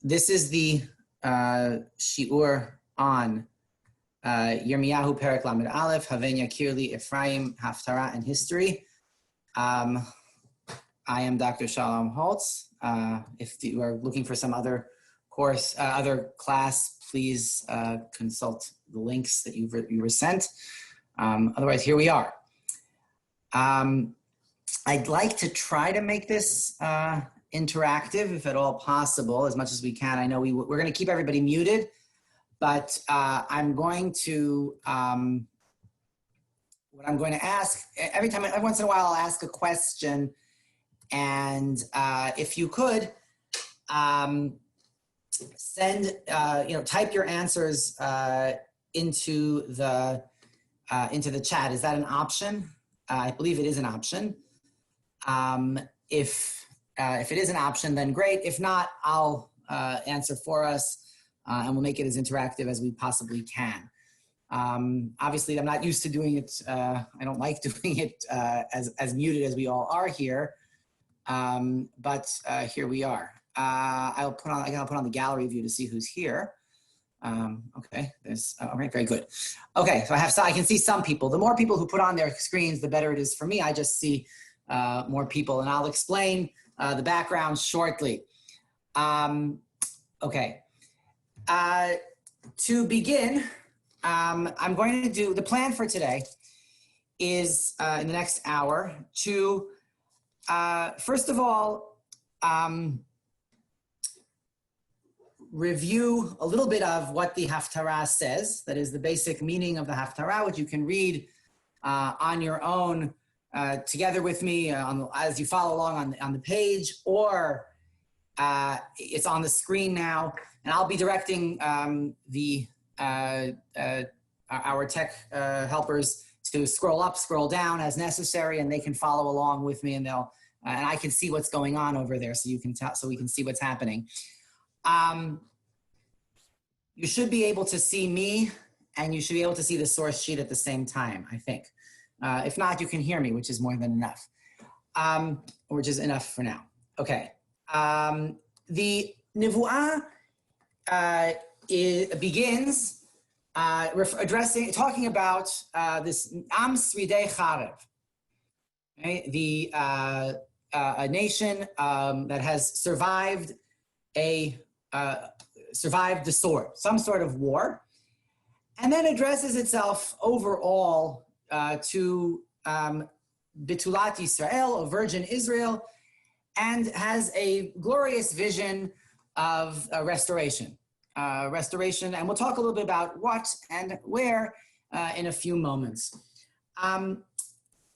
This is the shiur on Yirmiyahu Perek Lamed Aleph, Haven Yakirli, Ephraim, Haftarah, and History. I am Dr. Shalom Holtz. If you are looking for some other course, other class, please consult the links that you were sent. Otherwise, here we are. I'd like to try to make this interactive, if at all possible, as much as we can. I know we're going to keep everybody muted, but I'm going to, what I'm going to ask, every once in a while, I'll ask a question, and if you could send, type your answers into the chat. Is that an option? I believe it is an option. If it is an option, then great. If not, I'll answer for us, and we'll make it as interactive as we possibly can. Obviously, I'm not used to doing it. I don't like doing it as muted as we all are here, but here we are. I'll put on the gallery view to see who's here. Okay, all right, very good. Okay, so I can see some people. The more people who put on their screens, the better it is for me. I just see more people, and I'll explain the background shortly. Okay, to begin, I'm going to do, the plan for today is in the next hour to, first of all, review a little bit of what the Haftarah says. That is the basic meaning of the Haftarah, which you can read on your own together with me as you follow along on the page, or it's on the screen now, and I'll be directing our tech helpers to scroll up, scroll down as necessary, and they can follow along with me, and and I can see what's going on over there, so we can see what's happening. You should be able to see me, and you should be able to see the source sheet at the same time, I think. If not, you can hear me, which is more than enough, which is enough for now. Okay. The Nevuah begins talking about this Am Sridei Charev, okay? A nation that has survived survived the sword, some sort of war, and then addresses itself overall to Bitulat Yisrael, a virgin Israel, and has a glorious vision of restoration. And we'll talk a little bit about what and where in a few moments.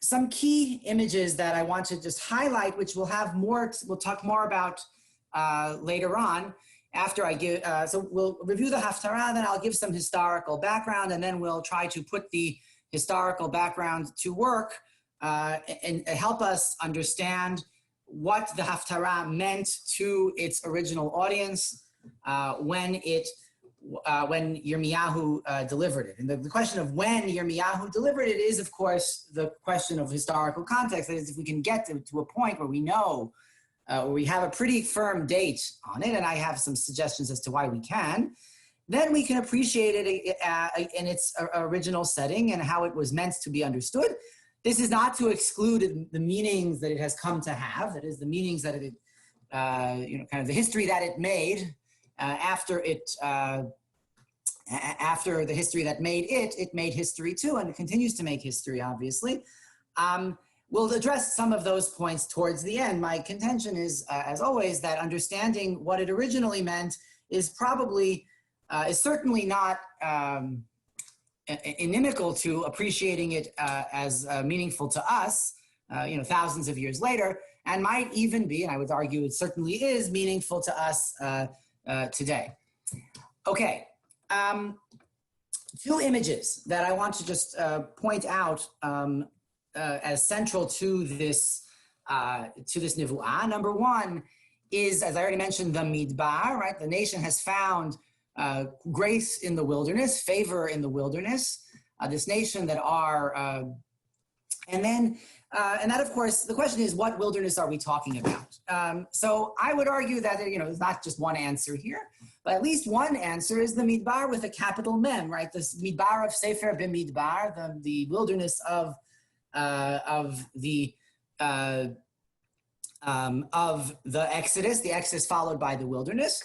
Some key images that I want to just highlight, which we'll talk more about later on, after I give, so we'll review the Haftarah, then I'll give some historical background, and then we'll try to put the historical background to work and help us understand what the Haftarah meant to its original audience when Yirmiyahu delivered it. And the question of when Yirmiyahu delivered it is, of course, the question of historical context. That is, if we can get to a point where we know, we have a pretty firm date on it, and I have some suggestions as to why we can, then we can appreciate it in its original setting and how it was meant to be understood. This is not to exclude the meanings that it has come to have. That is, the meanings that it, kind of the history that it made after the history that made it made history too, and it continues to make history, obviously. We'll address some of those points towards the end. My contention is, as always, that understanding what it originally meant is certainly not inimical to appreciating it as meaningful to us, thousands of years later, and might even be, and I would argue it certainly is, meaningful to us today. Okay, two images that I want to just point out as central to this Nevuah. Number one is, as I already mentioned, the Midbar, right? The nation has found grace in the wilderness, favor in the wilderness. This nation that are And then, and that, of course, the question is, what wilderness are we talking about? So I would argue that, there's not just one answer here, but at least one answer is the Midbar with a capital Mem, right? The Midbar of Sefer B'Midbar, the wilderness of the Exodus, the Exodus followed by the wilderness.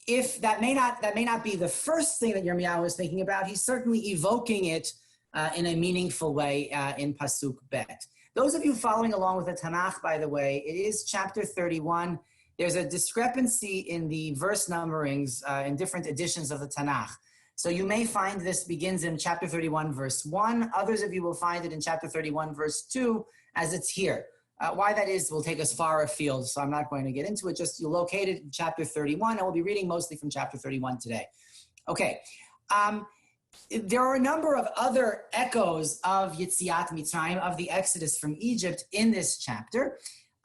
If that may not be the first thing that Yirmiyahu is thinking about, he's certainly evoking it in a meaningful way in Pasuk Bet. Those of you following along with the Tanakh, by the way, it is chapter 31. There's a discrepancy in the verse numberings in different editions of the Tanakh. So you may find this begins in chapter 31, verse 1. Others of you will find it in chapter 31, verse 2, as it's here. Why that is will take us far afield, so I'm not going to get into it. Just you'll locate it in chapter 31, and we'll be reading mostly from chapter 31 today. Okay. There are a number of other echoes of Yetziat Mitzrayim, of the Exodus from Egypt in this chapter.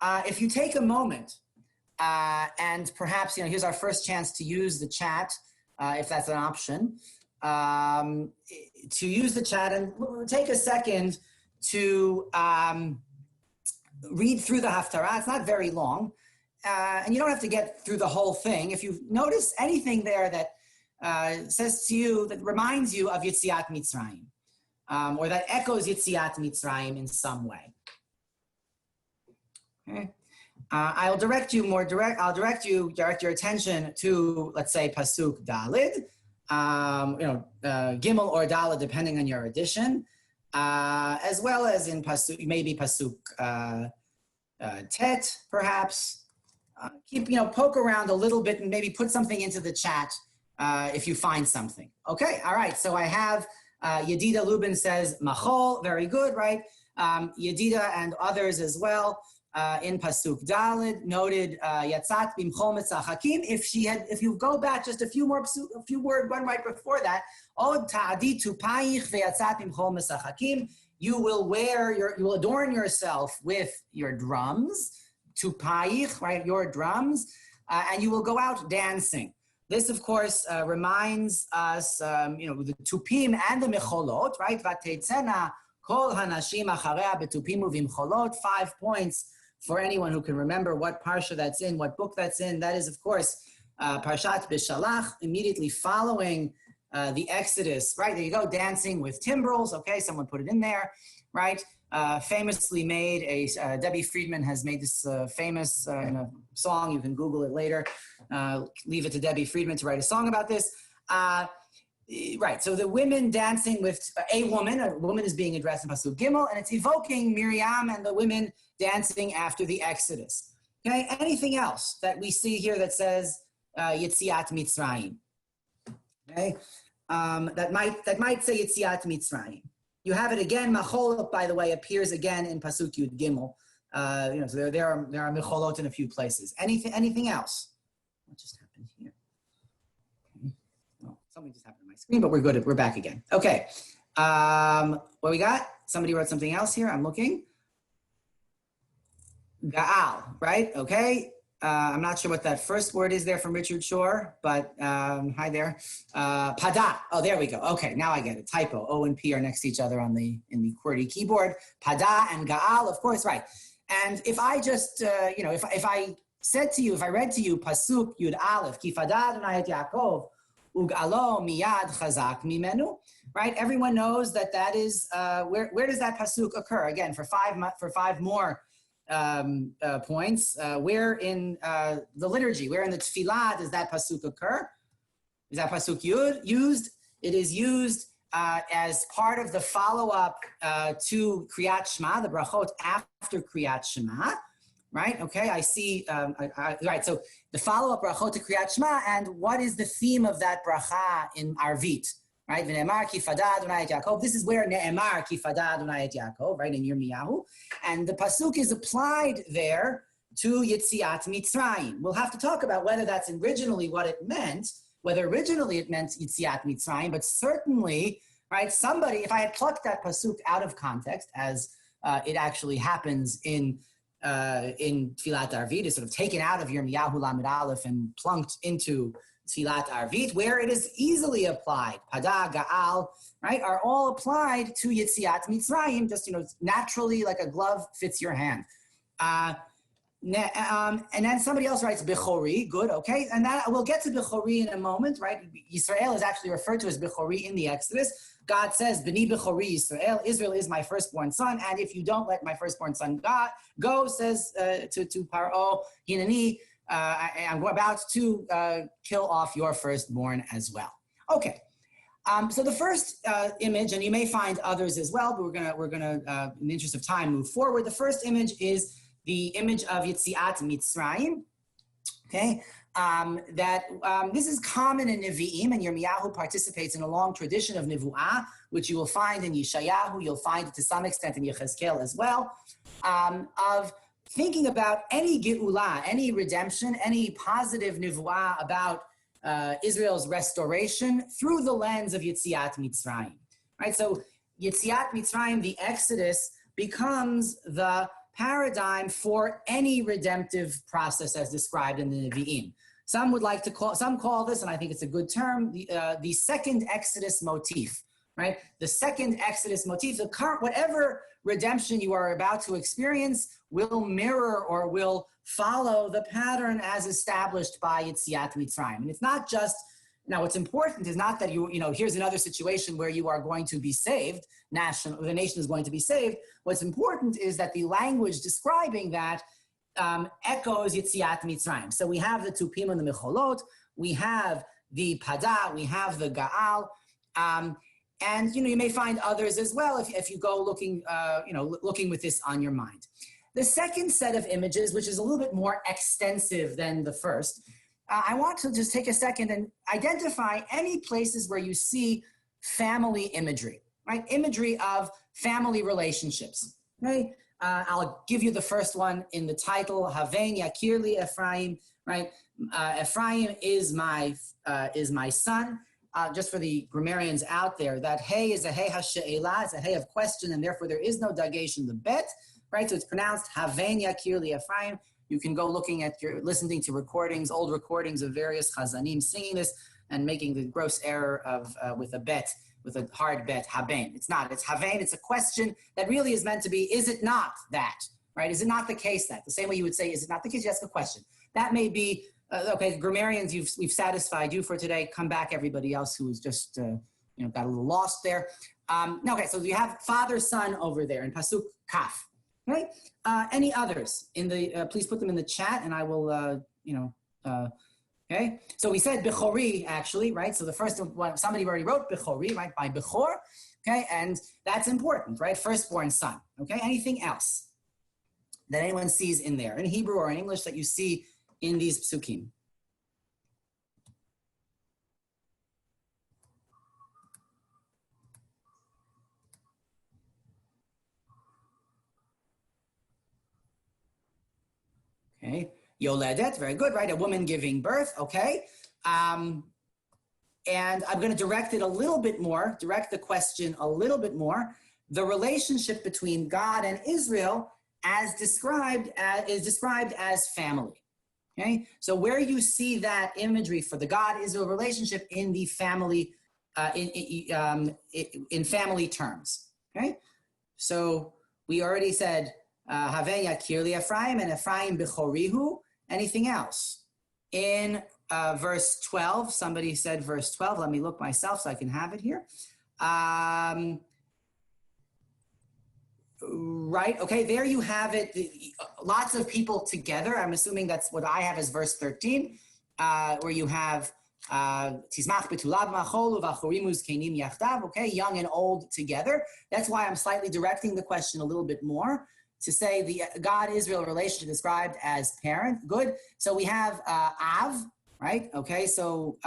If you take a moment, and perhaps, here's our first chance to use the chat, if that's an option, to use the chat and take a second to read through the Haftarah. It's not very long, and you don't have to get through the whole thing. If you notice anything there that says to you, that reminds you of Yetziat Mitzrayim, or that echoes Yetziat Mitzrayim in some way. Okay. I'll direct your attention to, let's say, Pasuk Dalid, Gimel or Dalid, depending on your edition, as well as in Pasuk, maybe Pasuk Tet, perhaps. Poke around a little bit and maybe put something into the chat if you find something. Okay, all right, so I have Yedida Lubin says Machol, very good, right? Yedida and others as well. In Pasuk Dalid, noted Yatzat bimchol mitzachakim. If you go back just a few words, one right before that, Od ta'adi tupayich ve'yatzat bimchol mitzachakim. You will adorn yourself with your drums, tupayich, right? Your drums, and you will go out dancing. This, of course, reminds us, the tupim and the mecholot, right? Vatetzena kol hanashim achareh betupim uvimcholot. 5 points. For anyone who can remember what parsha that's in, what book that's in, that is, of course, Parshat B'Shalach, immediately following the Exodus, right? There you go, dancing with timbrels. Okay, someone put it in there, right? Famously made, Debbie Friedman has made this famous in a song. You can Google it later. Leave it to Debbie Friedman to write a song about this. Right, so the women dancing with a woman is being addressed in Pasuk Gimel, and it's evoking Miriam and the women dancing after the Exodus. Okay, anything else that we see here that says Yetziat Mitzrayim? Okay, that might say Yetziat Mitzrayim. You have it again. Macholot, by the way, appears again in Pasuk Yud Gimel. So there are Mecholot in a few places. Anything else? What just happened here? Something just happened on my screen, but we're good. We're back again. Okay. What we got? Somebody wrote something else here. I'm looking. Ga'al, right? Okay. I'm not sure what that first word is there from Richard Shore, but hi there. Pada. Oh, there we go. Okay, now I get it. Typo. O and P are next to each other in the QWERTY keyboard. Pada and Ga'al, of course, right. And if I just, if I said to you, if I read to you Pasuk Yud Aleph, Ki Fada Adonai et Yaakov, Ugalo miyad chazak mimenu, right? Everyone knows that is where does that pasuk occur? Again, for five more points. Where in the liturgy, where in the tefillah does that pasuk occur? Is that pasuk used? It is used as part of the follow-up to Kriyat Shema, the brachot after Kriyat Shema. Right, okay, I see, right, so the follow-up brachot to Kriyat Shema, and what is the theme of that bracha in Arvit, right? V'ne'emar ki fada Adonai et Yaakov. This is where ne'emar ki fada Adonai et Yaakov, right, in Yirmiyahu. And the pasuk is applied there to Yetziat Mitzrayim. We'll have to talk about whether that's originally what it meant, whether originally it meant Yetziat Mitzrayim, but certainly, right, somebody, if I had plucked that pasuk out of context, as it actually happens in Tfilat Arvit, is sort of taken out of Yirmiyahu Lamed Aleph and plunked into Tfilat Arvit, where it is easily applied, Pada, Ga'al, right, are all applied to Yetziat Mitzrayim, just, naturally like a glove fits your hand. And then somebody else writes Bechori, good, okay, and that we'll get to Bechori in a moment, right? Israel is actually referred to as Bechori in the Exodus. God says, B'ni Bechori Israel, Israel is my firstborn son, and if you don't let my firstborn son go, says to Paro, Hinani, I'm about to kill off your firstborn as well. Okay, so the first image, and you may find others as well, but we're gonna in the interest of time, move forward. The first image is the image of Yetziat Mitzrayim. Okay, this is common in Nevi'im, and Yirmiyahu participates in a long tradition of Nevu'ah, which you will find in Yeshayahu, you'll find it to some extent in Yechezkel as well, of thinking about any Ge'ulah, any redemption, any positive Nevu'ah about Israel's restoration through the lens of Yetziat Mitzrayim, right? So Yetziat Mitzrayim, the Exodus, becomes the paradigm for any redemptive process as described in the Nevi'im. Some call this, and I think it's a good term, the second Exodus motif, right? The second Exodus motif, whatever redemption you are about to experience will mirror or will follow the pattern as established by Yetziat Mitzrayim. And it's not just, now what's important is not that here's another situation where you are going to be saved, the nation is going to be saved. What's important is that the language describing that echoes Yetziat Mitzrayim. So we have the Tupim and the Mecholot, we have the Pada, we have the Ga'al, and you may find others as well if you go looking, looking with this on your mind. The second set of images, which is a little bit more extensive than the first, I want to just take a second and identify any places where you see family imagery, right? Imagery of family relationships, right? I'll give you the first one in the title, Havein Yakirli Ephraim, right? Ephraim is my son. Just for the grammarians out there, that hey is a hey hash'elah, it's a hey of question, and therefore there is no dagesh in the bet, right? So it's pronounced Havein Yakirli Ephraim. You can go listening to recordings, old recordings of various chazanim singing this and making the gross error of with a hard bet, haben. It's not, it's havein, it's a question that really is meant to be, is it not that, right? Is it not the case that? The same way you would say, is it not the case? You ask a question. That may be, okay, grammarians, we've satisfied you for today. Come back, everybody else who was just, got a little lost there. Okay, so you have father, son over there in Pasuk Kaf, right? Any others in the, please put them in the chat and I will, okay. So we said Bechori actually, right? So the first one, somebody already wrote Bechori, right? By Bechor, okay? And that's important, right? Firstborn son, okay? Anything else that anyone sees in there, in Hebrew or in English, that you see in these psukim? Okay, Yoledet, very good, right? A woman giving birth, okay. And I'm going to direct the question a little bit more. The relationship between God and Israel is described as family. Okay, so where you see that imagery for the God-Israel relationship in the family, in family terms. Okay, so we already said Havei Yakirli Ephraim and Ephraim Bechorihu. Anything else? In verse 12, somebody said verse 12. Let me look myself so I can have it here. Right, okay, there you have it. Lots of people together. I'm assuming that's what I have as verse 13, where you have Tizmach betulav machol uvachorimuz kenim yachdav, okay, young and old together. That's why I'm slightly directing the question a little bit more to say the God-Israel relationship described as parent. Good. So we have Av, right? Okay, so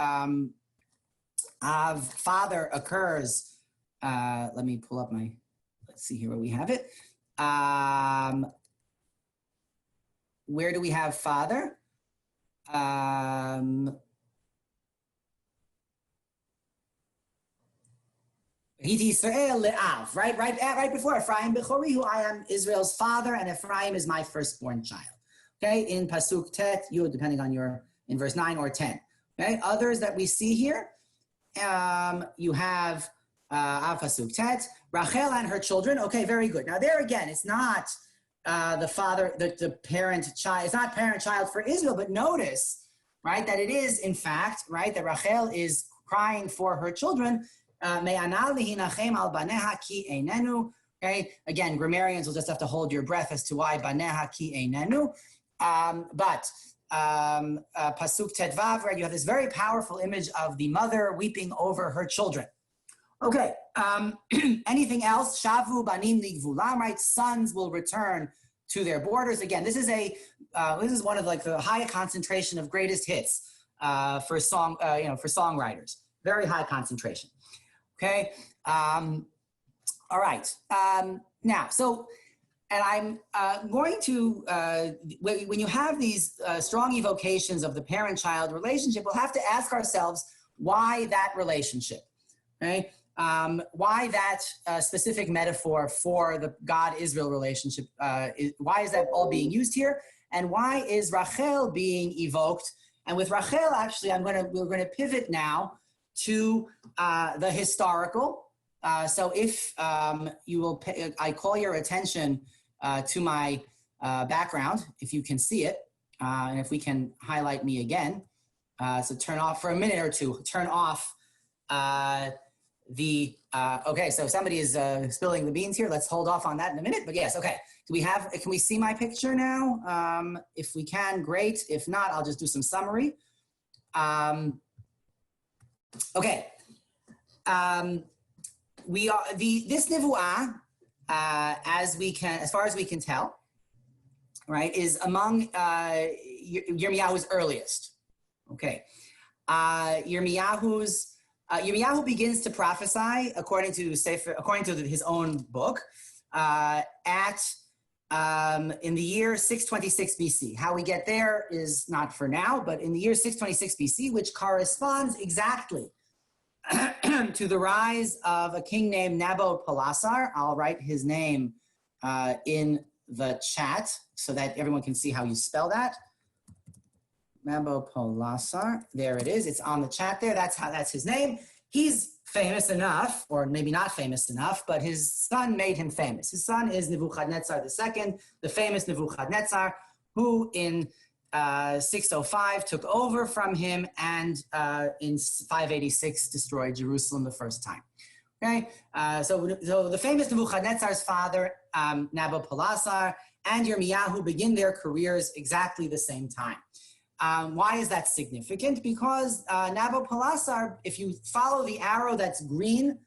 Av, father, occurs. Let me pull up my, let's see here where we have it. Where do we have father? Israel le'av, right before Ephraim Bechori, who I am Israel's father, and Ephraim is my firstborn child. Okay, in Pasuk Tet, Yud, depending on in verse 9 or 10. Okay, others that we see here, you have Pasuk Tet, Rachel and her children. Okay, very good. Now there again, it's not the parent-child, it's not parent-child for Israel, but notice, right, that it is, in fact, right, that Rachel is crying for her children. Okay, again, grammarians will just have to hold your breath as to why baneha ki einenu. But Pasuk Tetvav, right, you have this very powerful image of the mother weeping over her children. Okay, anything else? Shavu banim ligvulam, right? Sons will return to their borders. Again, this is one of like the high concentration of greatest hits for songwriters. Very high concentration. Okay. All right. Now, so, and I'm going to when you have these strong evocations of the parent-child relationship, we'll have to ask ourselves why that relationship. Okay. Why that specific metaphor for the God-Israel relationship? Why is that all being used here? And why is Rachel being evoked? And with Rachel, actually, we're going to pivot now to the historical. So if you will, I call your attention to my background, if you can see it, and if we can highlight me again. So turn off for a minute or two. Turn off. Okay, so somebody is spilling the beans here. Let's hold off on that in a minute, but yes, okay. Can we see my picture now? If we can, great. If not, I'll just do some summary. Okay. This nivuah, as far as we can tell, right, is among Yirmiyahu's earliest. Okay. Yirmiyahu begins to prophesy according to his own book in the year 626 BC. How we get there is not for now, but in the year 626 BC, which corresponds exactly to the rise of a king named Nabopolassar. I'll write his name in the chat so that everyone can see how you spell that. Nabopolassar, there it is. It's on the chat there. That's his name. He's famous enough, or maybe not famous enough, but his son made him famous. His son is Nebuchadnezzar II, the famous Nebuchadnezzar, who in 605 took over from him and in 586 destroyed Jerusalem the first time. Okay, so the famous Nebuchadnezzar's father, Nabopolassar, and Yirmiyahu begin their careers exactly the same time. Why is that significant? Because Nabopolassar, if you follow the arrow that's green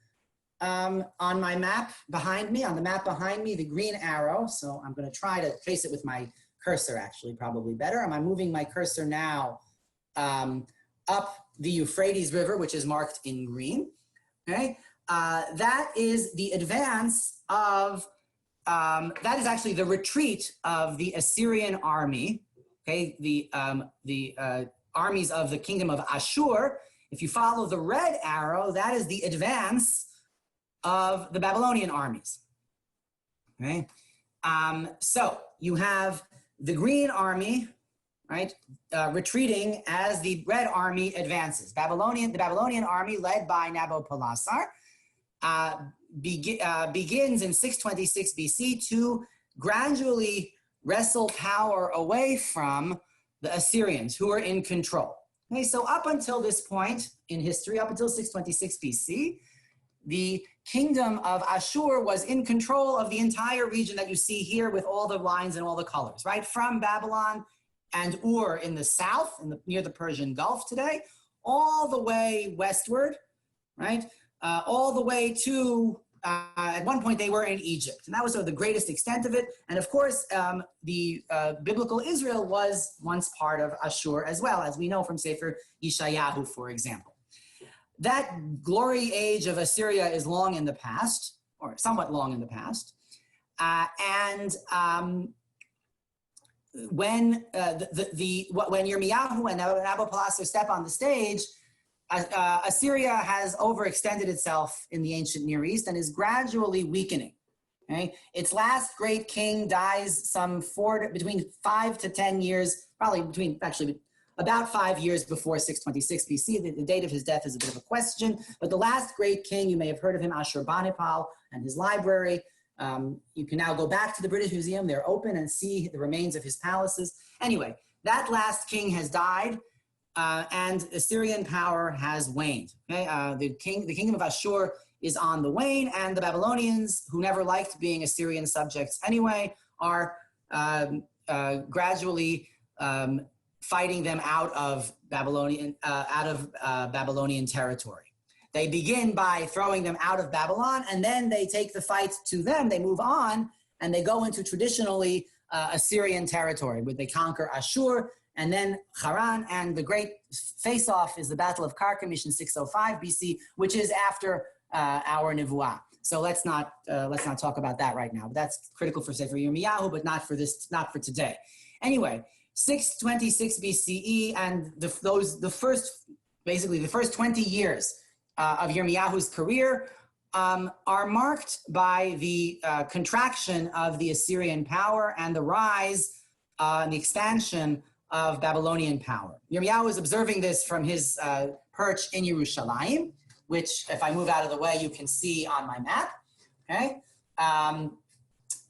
on my map behind me, the green arrow, so I'm going to try to trace it with my cursor, actually, probably better. I'm moving my cursor now up the Euphrates River, which is marked in green. Okay, that is the advance of, that is actually the retreat of the Assyrian army. Okay, the armies of the kingdom of Ashur. If you follow the red arrow, that is the advance of the Babylonian armies. Okay, so you have the green army, right, retreating as the red army advances. The Babylonian army, led by Nabopolassar, begins in 626 BC to gradually wrestle power away from the Assyrians, who are in control. Okay, so up until this point in history, up until 626 BC, the kingdom of Ashur was in control of the entire region that you see here with all the lines and all the colors, right? From Babylon and Ur in the south, near the Persian Gulf today, all the way westward, right? All the way to, at one point they were in Egypt, and that was sort of the greatest extent of it. And of course, the biblical Israel was once part of Ashur as well, as we know from Sefer Yeshayahu, for example. That glory age of Assyria is long in the past, or somewhat long in the past. When Yirmiyahu and Nabopolassar step on the stage, Assyria has overextended itself in the ancient Near East and is gradually weakening. Okay? Its last great king dies between 5 to 10 years, probably between, actually, about 5 years before 626 BC. The date of his death is a bit of a question, but the last great king, you may have heard of him, Ashurbanipal, and his library. You can now go back to the British Museum. They're open and see the remains of his palaces. Anyway, that last king has died, and Assyrian power has waned. Okay? The kingdom of Ashur is on the wane, and the Babylonians, who never liked being Assyrian subjects anyway, are gradually fighting them out of Babylonian territory. They begin by throwing them out of Babylon, and then they take the fight to them. They move on, and they go into traditionally Assyrian territory, where they conquer Ashur, and then Haran, and the great face-off is the Battle of Carchemish in 605 BC, which is after our Nevuah. So let's not talk about that right now. But that's critical for Sefer Yirmiyahu, but not for today. Anyway, 626 BCE, and the first 20 years of Yirmiyahu's career are marked by the contraction of the Assyrian power and the rise and the expansion of Babylonian power. Yirmiyahu is observing this from his perch in Yerushalayim, which, if I move out of the way, you can see on my map. Okay,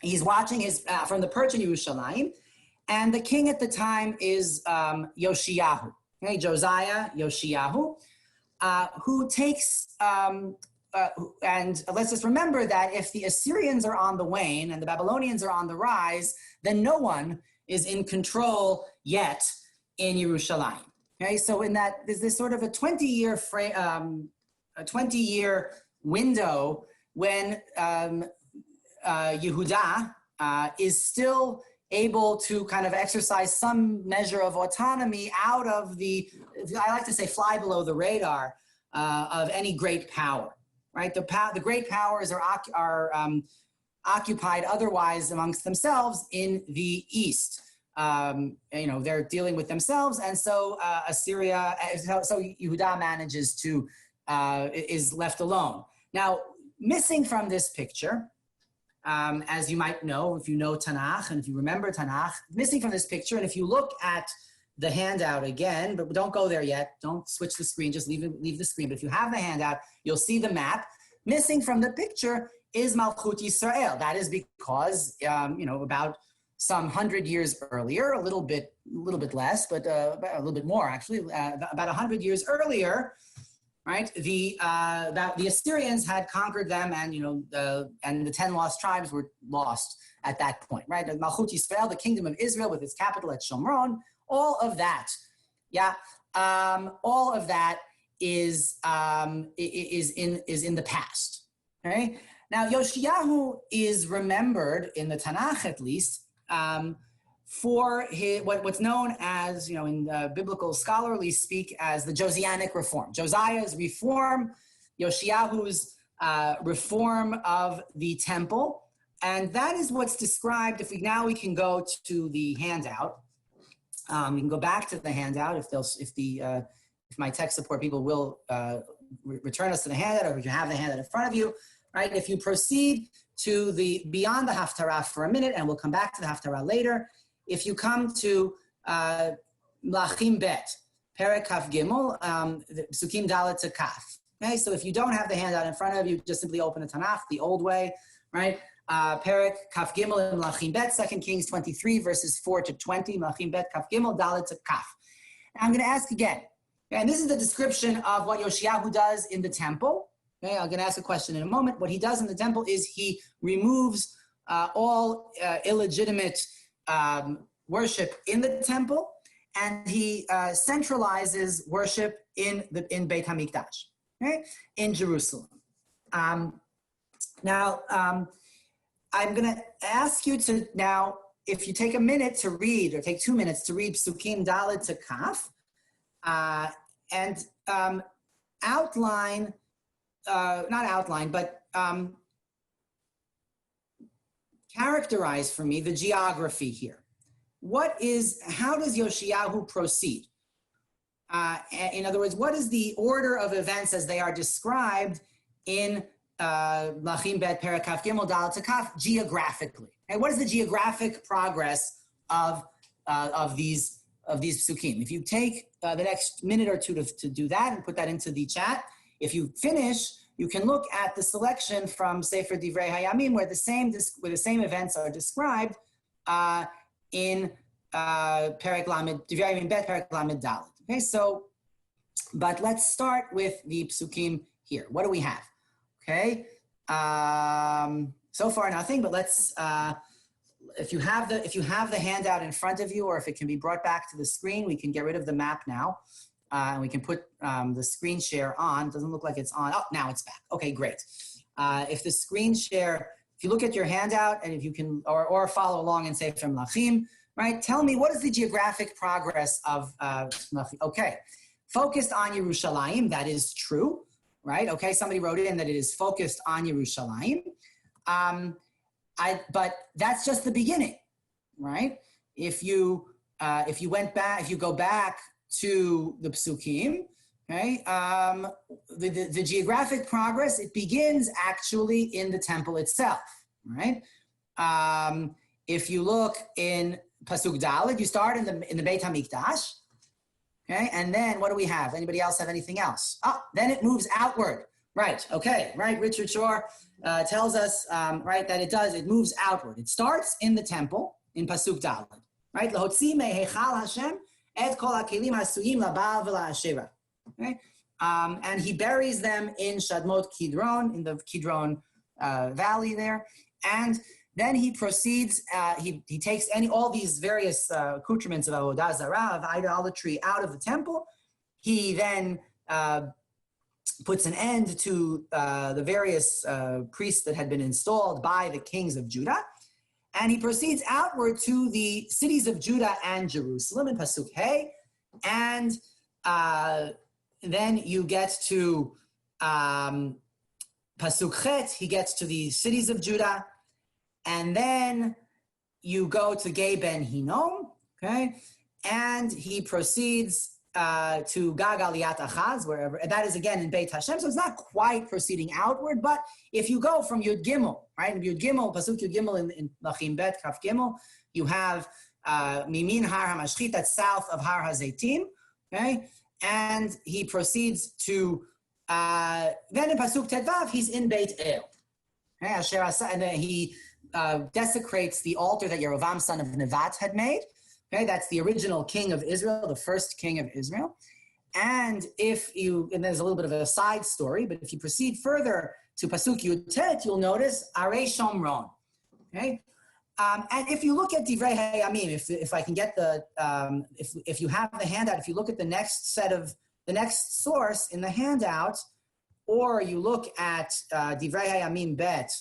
he's watching from the perch in Yerushalayim, and the king at the time is Yoshiyahu. Okay, Josiah Yoshiyahu, who takes and let's just remember that if the Assyrians are on the wane and the Babylonians are on the rise, then no one is in control yet in Yerushalayim. Okay, so in that there's this sort of a 20-year window when Yehuda is still able to kind of exercise some measure of autonomy out of the, I like to say, fly below the radar of any great power, right? The great powers are occupied otherwise amongst themselves in the east. They're dealing with themselves, and so Assyria, so Yehuda manages to, is left alone. Now, missing from this picture, as you might know, if you know Tanakh, and if you remember Tanakh, missing from this picture, and if you look at the handout again, but don't go there yet, don't switch the screen, just leave the screen, but if you have the handout, you'll see the map. Missing from the picture is Malchut Yisrael. That is because, about some 100 years earlier, a little bit less, but a little bit more actually, about 100 years earlier, right? The Assyrians had conquered them, and and the 10 lost tribes were lost at that point, right? Malchut Yisrael, the kingdom of Israel, with its capital at Shomron, all of that, all of that is in the past. Okay. Now Yoshiyahu is remembered in the Tanakh, at least, for what's known as, in biblical scholarly speak, as the Josianic reform. Josiah's reform, Yoshiyahu's reform of the temple, and that is what's described. If we can go to the handout. We can go back to the handout if my tech support people will return us to the handout, or if you have the handout in front of you, right? If you proceed to beyond the Haftarah for a minute, and we'll come back to the Haftarah later. If you come to Mlachim Bet, Perek Kaf Gimel, Psukim Dalet to Kaf. Okay, so if you don't have the handout in front of you, just simply open the Tanakh the old way, right? Perek Kaf Gimel in Mlachim Bet, 2 Kings 23, verses 4 to 20, Mlachim Bet Kaf Gimel, Dalet to Kaf. Now I'm going to ask again, okay, and this is the description of what Yoshiyahu does in the temple. Okay, I'm going to ask a question in a moment. What he does in the temple is he removes all illegitimate worship in the temple, and he centralizes worship in Beit HaMikdash, okay, in Jerusalem. Now, I'm going to ask you to now, if you take a minute to read, or take 2 minutes to read Psukim Dalet to Kaf, and outline, not outline, but characterize for me the geography here. How does Yoshiyahu proceed? In other words, what is the order of events as they are described in Mlachim Bet Perek Kaf Gimel Dalet to Kaf geographically? And what is the geographic progress of these these psukim. If you take the next minute or two to do that and put that into the chat, if you finish, you can look at the selection from Sefer Divrei Hayamim where the same events are described in Perek Lamed, Divrei Hayamim Bet, Perek Lamed Dalet. Okay, so, but let's start with the psukim here. What do we have? Okay, so far nothing, but let's, if you have the handout in front of you, or if it can be brought back to the screen, we can get rid of the map now. And we can put the screen share on. Doesn't look like it's on. Oh, now it's back. Okay, great. If the screen share, if you look at your handout and if you can, or follow along and say from Lachim, right? Tell me, what is the geographic progress of Lachim? Okay, focused on Yerushalayim, that is true, right? Okay, somebody wrote in that it is focused on Yerushalayim. But that's just the beginning, right? If you go back to the psukim, okay, the geographic progress, it begins actually in the temple itself, right? If you look in Pasuk Dalet, you start in the Beit HaMikdash, okay, and then what do we have? Anybody else have anything else? Then it moves outward, right? Okay, right. Richard Shore tells us, right, that it moves outward. It starts in the temple in Pasuk Dalet, right? L'hotzi mehechal Hashem et kol hakelim hasuyim laBaal v'la'asherah. Okay, and he buries them in Shadmot Kidron, in the Kidron valley there, and then he proceeds. He takes all these various accoutrements of avodah zarah, of idolatry, out of the temple. He then puts an end to the various priests that had been installed by the kings of Judah. And he proceeds outward to the cities of Judah and Jerusalem in Pasuk Hey. And then you get to Pasuk Chet, he gets to the cities of Judah. And then you go to Gei Ben Hinnom, okay? And he proceeds to Gag Aliyat Achaz, wherever, and that is again in Beit Hashem, so it's not quite proceeding outward, but if you go from Yud Gimel, right, Yud Gimel, Pasuk Yud Gimel in Lachim Bet, Kaf Gimel, you have Mimin Har HaMashchit, that's south of Har HaZeitim, okay, and he proceeds to, then in Pasuk Tetvav, he's in Beit El, okay, and then he desecrates the altar that Yerovam, son of Nevat, had made. Okay, that's the original king of Israel, the first king of Israel. And and there's a little bit of a side story, but if you proceed further to Pasuk Yutet, you'll notice Arei Shomron. Okay, and if you look at Divrei Hayamim, if I can get the, if you have the handout, if you look at the next source in the handout, or you look at Divrei Hayamim Bet,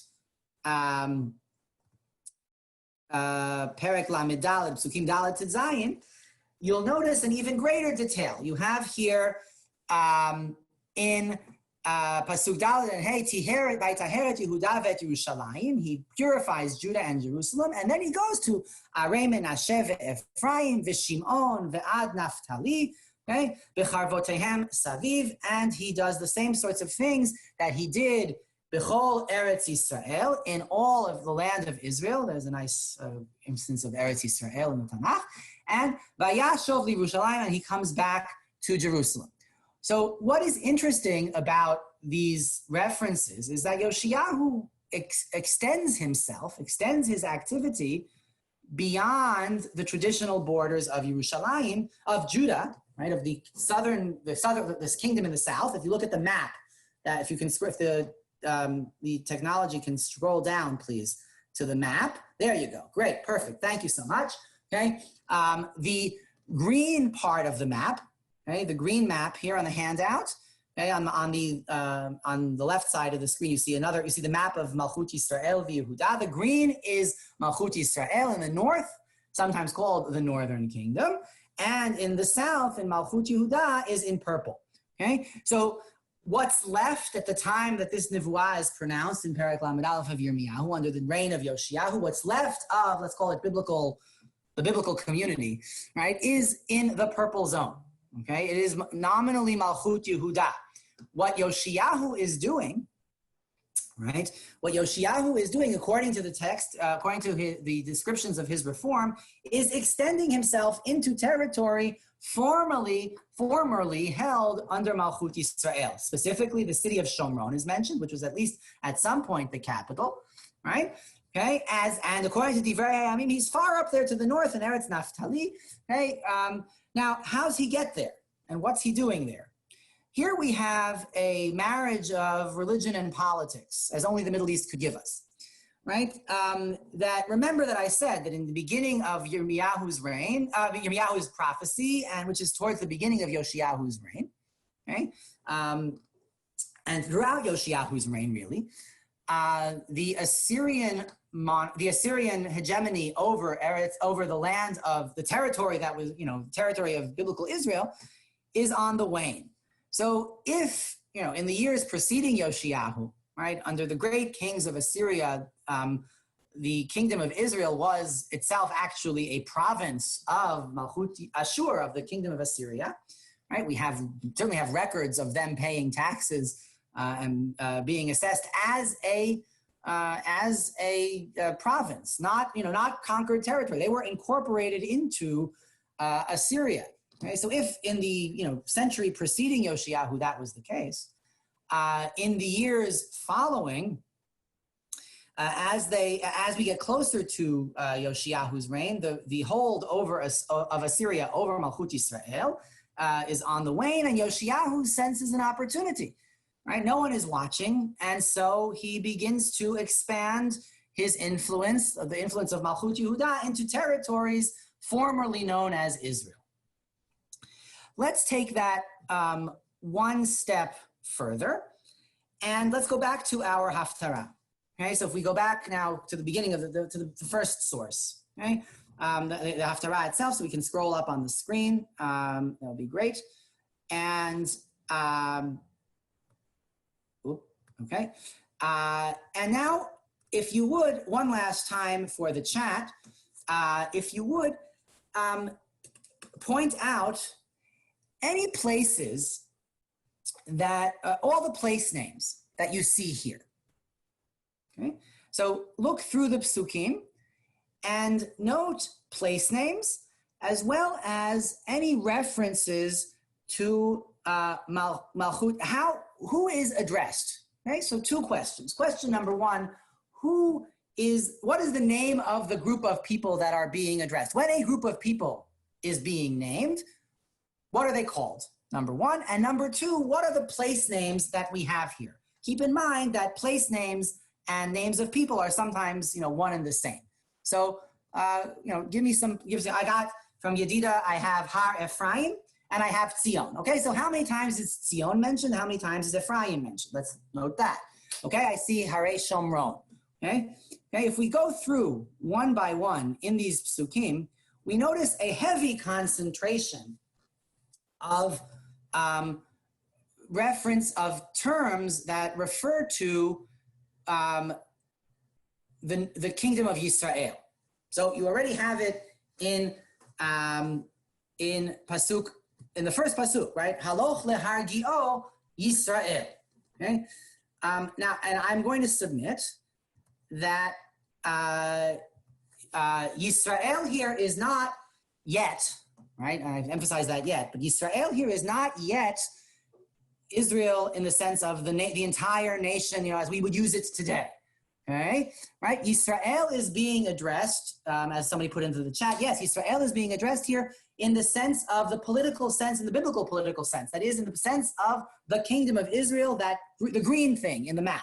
Perek Lamed Dalet, Psukim Dalet to Zayin, you'll notice an even greater detail. You have here in Pasuk Dalet and Hey, Tiheret Vaytaheret Yehuda Vet Yerushalayim, he purifies Judah and Jerusalem, and then he goes to Arei Menashe ve'Ephraim ve'Shimon ve'ad Naphtali, okay, B'charvotehem Saviv, and he does the same sorts of things that he did B'chol Eretz Yisrael, in all of the land of Israel. There's a nice instance of Eretz Yisrael in the Tanakh. And Vayashov L'Yerushalayim, and he comes back to Jerusalem. So what is interesting about these references is that Yoshiyahu extends his activity beyond the traditional borders of Yerushalayim, of Judah, right, of this kingdom in the south. If you look at the map, if the technology can scroll down, please, to the map. There you go. Great, perfect. Thank you so much. Okay, the green part of the map, okay, the green map here on the handout. Okay, on the left side of the screen, you see the map of Malchut Yisrael v'Yehuda. The green is Malchut Yisrael in the north, sometimes called the Northern Kingdom, and in the south, in Malchut Yehuda, is in purple. Okay, so what's left at the time that this nevuah is pronounced in Perek Lamed Aleph of Yirmiyahu under the reign of Yoshiyahu, what's left of, let's call it the biblical community, right, is in the purple zone. Okay, it is nominally Malchut Yehuda. What Yoshiyahu is doing right? What Yoshiyahu is doing, according to the text, according to the descriptions of his reform, is extending himself into territory formerly held under Malchut Yisrael. Specifically, the city of Shomron is mentioned, which was at least at some point the capital, right? Okay, and according to Divrei Hayamim, he's far up there to the north in Eretz Naphtali. Okay, now how's he get there, and what's he doing there? Here we have a marriage of religion and politics, as only the Middle East could give us, right? Remember that I said that in the beginning of Yirmiyahu's reign, Yirmiyahu's prophecy, and which is towards the beginning of Yoshiyahu's reign, okay? And throughout Yoshiyahu's reign, really, the Assyrian hegemony over Eretz, over the land of the territory that was, territory of biblical Israel, is on the wane. So if, in the years preceding Yoshiyahu, right, under the great kings of Assyria, the kingdom of Israel was itself actually a province of Malchut Ashur, of the kingdom of Assyria, right? We certainly have records of them paying taxes and being assessed as a province, not conquered territory. They were incorporated into Assyria. Okay? So if in the century preceding Yoshiyahu that was the case, in the years following, as we get closer to Yoshiyahu's reign, the hold of Assyria over Malchut Yisrael is on the wane, and Yoshiyahu senses an opportunity. Right? No one is watching, and so he begins to expand his influence, the influence of Malchut Yehuda, into territories formerly known as Israel. Let's take that one step further, and let's go back to our Haftarah. Okay, so if we go back now to the beginning of the first source, okay, the Haftarah itself, so we can scroll up on the screen. That'll be great, and okay, and now, if you would, one last time for the chat, if you would point out any places that, all the place names that you see here. Okay, so look through the psukim and note place names as well as any references to Malchut, who is addressed. Okay, so two questions. Question number one, what is the name of the group of people that are being addressed? When a group of people is being named, what are they called? Number one. And number two, what are the place names that we have here? Keep in mind that place names and names of people are sometimes, one and the same. So, I got from Yedida, I have Har Ephraim, and I have Tzion. Okay, so how many times is Tzion mentioned? How many times is Ephraim mentioned? Let's note that. Okay, I see Harei Shomron. Okay, if we go through one by one in these psukim, we notice a heavy concentration of reference of terms that refer to the kingdom of Yisrael. So you already have it in pasuk. In the first pasuk, right? Haloch lehargio Yisrael. Okay. Now, and I'm going to submit that Yisrael here is not yet, right? And I've emphasized that yet, but Yisrael here is not yet Israel in the sense of the entire nation, as we would use it today. Okay, right? Yisrael is being addressed, as somebody put into the chat. Yes, Yisrael is being addressed here in the sense of the political sense, in the biblical political sense. That is, in the sense of the kingdom of Israel, the green thing in the map.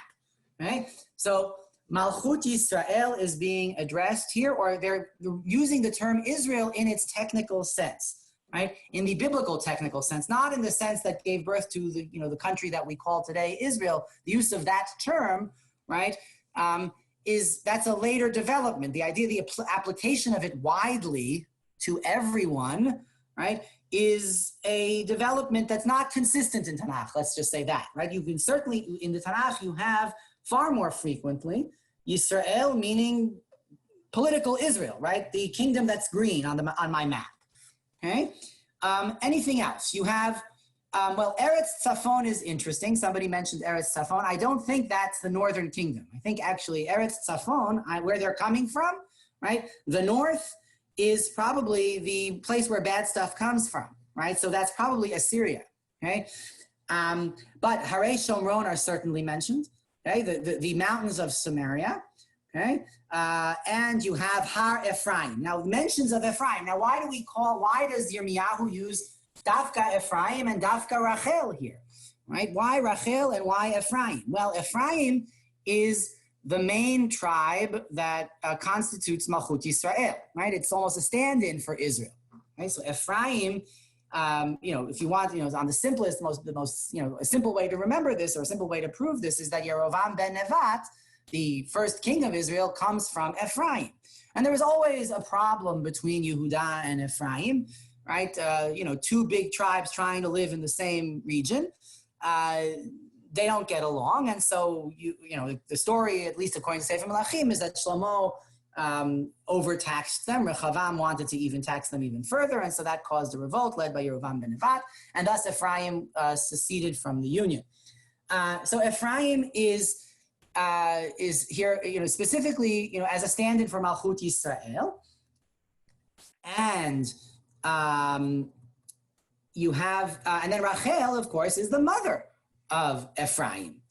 Right? So Malchut Yisrael is being addressed here, or they're using the term Israel in its technical sense. Right? In the biblical technical sense, not in the sense that gave birth to the country that we call today Israel. The use of that term, right? That's a later development. The idea, the application of it widely to everyone, right, is a development that's not consistent in Tanakh. Let's just say that, right? You can certainly, in the Tanakh, you have far more frequently Yisrael, meaning political Israel, right? The kingdom that's green on my map. Okay. Anything else? You have Well, Eretz Tzafon is interesting. Somebody mentioned Eretz Tzafon. I don't think that's the northern kingdom. I think actually Eretz Tzafon, where they're coming from, right? The north is probably the place where bad stuff comes from, right? So that's probably Assyria, okay? But Harei Shomron are certainly mentioned, okay? The mountains of Samaria, okay? And you have Har Ephraim. Now, mentions of Ephraim. Now, why does Yirmiyahu use Dafka Ephraim and Dafka Rachel here, right? Why Rachel and why Ephraim? Well, Ephraim is the main tribe that constitutes Malchut Yisrael, right? It's almost a stand-in for Israel, right? So Ephraim, if you want, on the simplest, the most, a simple way to remember this or a simple way to prove this is that Yerovam ben Nevat, the first king of Israel, comes from Ephraim. And there was always a problem between Yehuda and Ephraim, right? Two big tribes trying to live in the same region. They don't get along. And so, the story, at least according to Sefer Melachim, is that Shlomo overtaxed them. Rechavam wanted to even tax them even further. And so that caused a revolt led by Yerovam ben Nevat. And thus Ephraim seceded from the union. So Ephraim is here, specifically, as a stand-in for Malchut Yisrael. And you have, and then Rachel, of course, is the mother of Ephraim,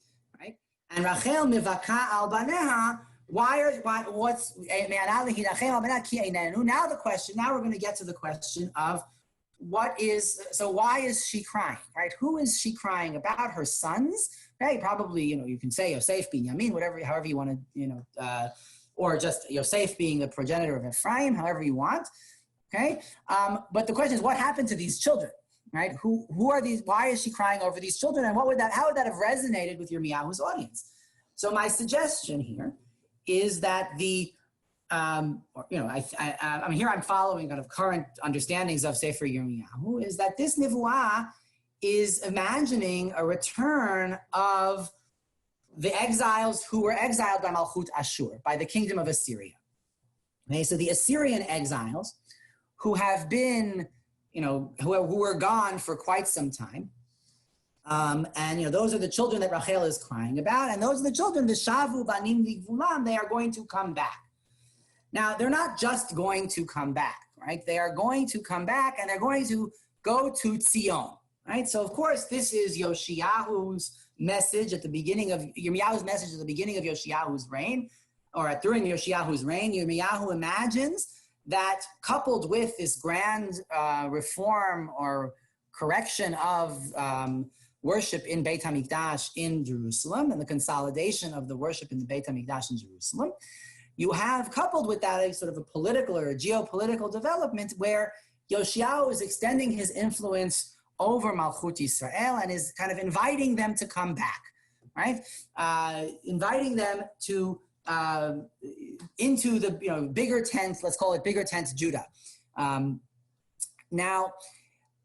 right? And Rachel mivaka al baneha. Now the question. Now we're going to get to the question of why is she crying, right? Who is she crying about? Her sons, right? Probably, you can say Yosef, Binyamin, however you want to, or just Yosef being the progenitor of Ephraim, however you want. Okay, but the question is, what happened to these children, right? Who are these? Why is she crying over these children? And how would that have resonated with Yirmiyahu's audience? So my suggestion here is that I'm following kind of current understandings of Sefer Yirmiyahu, is that this nivuah is imagining a return of the exiles who were exiled by Malchut Ashur, by the kingdom of Assyria. Okay, so the Assyrian exiles, who have been, who were gone for quite some time. And those are the children that Rachel is crying about. And those are the children, the Shavu Banim Ligvulam, they are going to come back. Now, they're not just going to come back, right? They are going to come back and they're going to go to Tzion, right? So, of course, this is Yoshiyahu's message at the beginning of, Yirmiyahu's message at the beginning of Yoshiyahu's reign, or during Yoshiyahu's reign. Yirmiyahu imagines that coupled with this grand reform or correction of worship in Beit HaMikdash in Jerusalem and the consolidation of the worship in the Beit HaMikdash in Jerusalem, you have coupled with that a sort of a political or a geopolitical development where Yoshiyahu is extending his influence over Malchut Yisrael and is kind of inviting them to come back, right? Inviting them to into the bigger tent, let's call it bigger tent Judah. Now,